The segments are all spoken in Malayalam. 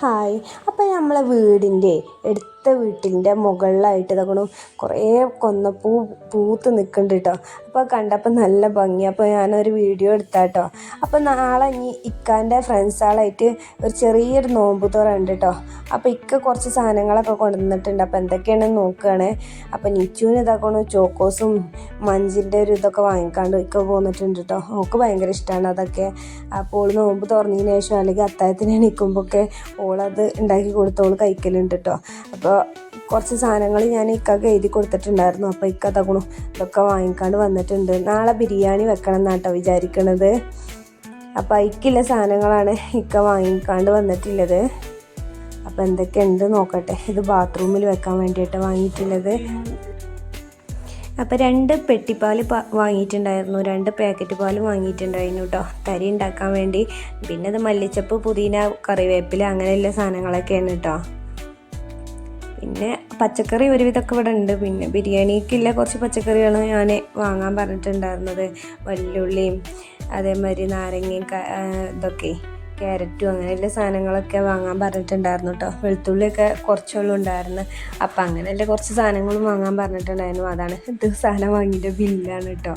ഹായ്. അപ്പോൾ നമ്മളെ വീടിൻ്റെ എടുത്ത വീട്ടിൻ്റെ മുകളിലായിട്ട് ഇതാക്കണം കുറേ കൊന്നപ്പൂ പൂത്ത് നിൽക്കുന്നുണ്ട് കേട്ടോ. അപ്പോൾ കണ്ടപ്പോൾ നല്ല ഭംഗി. അപ്പോൾ ഞാനൊരു വീഡിയോ എടുത്താട്ടോ. അപ്പോൾ നാളെ ഇനി ഇക്കാൻ്റെ ഫ്രണ്ട്സുകളായിട്ട് ഒരു ചെറിയൊരു നോമ്പ് തുറ ഉണ്ട് കേട്ടോ. അപ്പോൾ ഇക്ക കുറച്ച് സാധനങ്ങളൊക്കെ കൊണ്ടുവന്നിട്ടുണ്ട്. അപ്പോൾ എന്തൊക്കെയാണെന്ന് നോക്കുകയാണ്. അപ്പോൾ നിച്ചുവിന് ഇതാക്കണം ചോക്കോസും മഞ്ചിൻ്റെ ഒരു ഇതൊക്കെ വാങ്ങിക്കാണ്ട് ഇക്ക പോന്നിട്ടുണ്ട് കേട്ടോ. നമുക്ക് ഭയങ്കര ഇഷ്ടമാണ് അതൊക്കെ. അപ്പോൾ നോമ്പ് തുറന്നതിന് ശേഷം അല്ലെങ്കിൽ അത്താഴത്തിന് എണീക്കുമ്പോഴൊക്കെ ഓളത് ഉണ്ടാക്കി കൊടുത്തോള് കഴിക്കലുണ്ട് കേട്ടോ. അപ്പോൾ കുറച്ച് സാധനങ്ങൾ ഞാൻ ഇക്കൊക്കെ എഴുതി കൊടുത്തിട്ടുണ്ടായിരുന്നു. അപ്പോൾ ഇക്ക തകണു ഇതൊക്കെ വാങ്ങിക്കാണ്ട് വന്നിട്ടുണ്ട്. നാളെ ബിരിയാണി വെക്കണം എന്നാട്ടോ വിചാരിക്കണത്. അപ്പോൾ അതിക്കുള്ള സാധനങ്ങളാണ് ഇക്ക വാങ്ങിക്കാണ്ട് വന്നിട്ടുള്ളത്. അപ്പോൾ എന്തൊക്കെയുണ്ട് നോക്കട്ടെ. ഇത് ബാത്റൂമിൽ വെക്കാൻ വേണ്ടിയിട്ട് വാങ്ങിയിട്ടുള്ളത്. അപ്പോൾ 2 പെട്ടിപ്പാൽ വാങ്ങിയിട്ടുണ്ടായിരുന്നു, 2 പാക്കറ്റ് പാൽ വാങ്ങിയിട്ടുണ്ടായിരുന്നു കേട്ടോ, തരി ഉണ്ടാക്കാൻ വേണ്ടി. പിന്നെ ഇത് മല്ലിച്ചപ്പ്, പുതിന, കറിവേപ്പില അങ്ങനെയുള്ള സാധനങ്ങളൊക്കെയാണ് കേട്ടോ. പിന്നെ പച്ചക്കറി ഒരുവിധമൊക്കെ ഇവിടെ ഉണ്ട്. പിന്നെ ബിരിയാണിക്കുള്ള കുറച്ച് പച്ചക്കറിയാണ് ഞാൻ വാങ്ങാൻ പറഞ്ഞിട്ടുണ്ടായിരുന്നത്. വല്യുള്ളിയും അതേമാതിരി നാരങ്ങയും ഇതൊക്കെ ക്യാരറ്റും അങ്ങനെയുള്ള സാധനങ്ങളൊക്കെ വാങ്ങാൻ പറഞ്ഞിട്ടുണ്ടായിരുന്നു കേട്ടോ. വെളുത്തുള്ളിയൊക്കെ കുറച്ചുള്ളൂ ഉണ്ടായിരുന്നു. അപ്പം അങ്ങനെയുള്ള കുറച്ച് സാധനങ്ങളും വാങ്ങാൻ പറഞ്ഞിട്ടുണ്ടായിരുന്നു. അതാണ് ഇത് സാധനം വാങ്ങിയിട്ട് ബില്ലാണ് കേട്ടോ.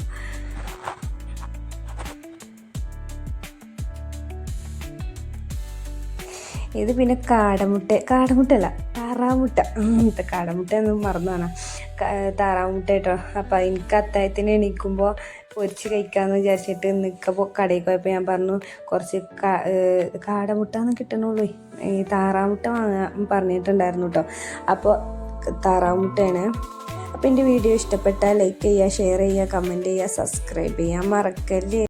ഇത് പിന്നെ കാടമുട്ടല്ല താറാമുട്ട. കാടമുട്ട എന്ന് മറന്നാണ്, താറാമുട്ട കേട്ടോ. അപ്പം എനിക്ക് അത്താഴത്തിന് എണീക്കുമ്പോൾ പൊരിച്ച് കഴിക്കാമെന്ന് വിചാരിച്ചിട്ട് നിൽക്കപ്പോൾ കടയിൽ പോയപ്പോൾ ഞാൻ പറഞ്ഞു കുറച്ച് കാടമുട്ട എന്ന് കിട്ടണുള്ളൂ, ഈ താറാമുട്ട വാങ്ങാൻ പറഞ്ഞിട്ടുണ്ടായിരുന്നു കേട്ടോ. അപ്പോൾ താറാമുട്ടയാണ്. അപ്പോൾ എൻ്റെ വീഡിയോ ഇഷ്ടപ്പെട്ടാൽ ലൈക്ക് ചെയ്യുക, ഷെയർ ചെയ്യുക, കമൻറ്റ് ചെയ്യുക, സബ്സ്ക്രൈബ് ചെയ്യാൻ മറക്കല്ലേ.